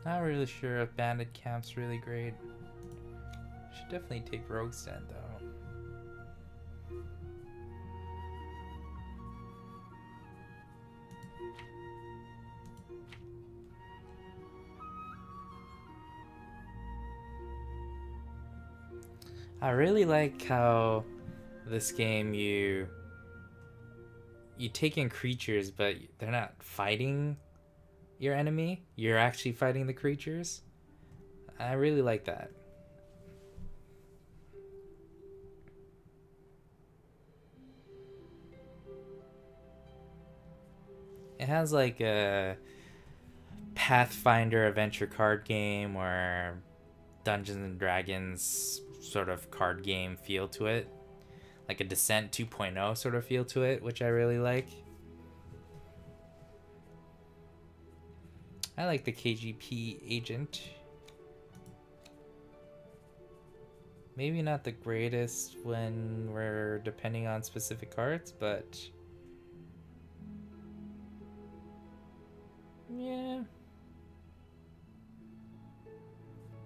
Not really sure if Bandit Camp's really great. Should definitely take Rogue Stand though. I really like how this game you take in creatures, but they're not fighting your enemy. You're actually fighting the creatures. I really like that. It has like a Pathfinder adventure card game or Dungeons and Dragons sort of card game feel to it. Like a Descent 2.0 sort of feel to it, which I really like. I like the KGP agent. Maybe not the greatest when we're depending on specific cards, but yeah.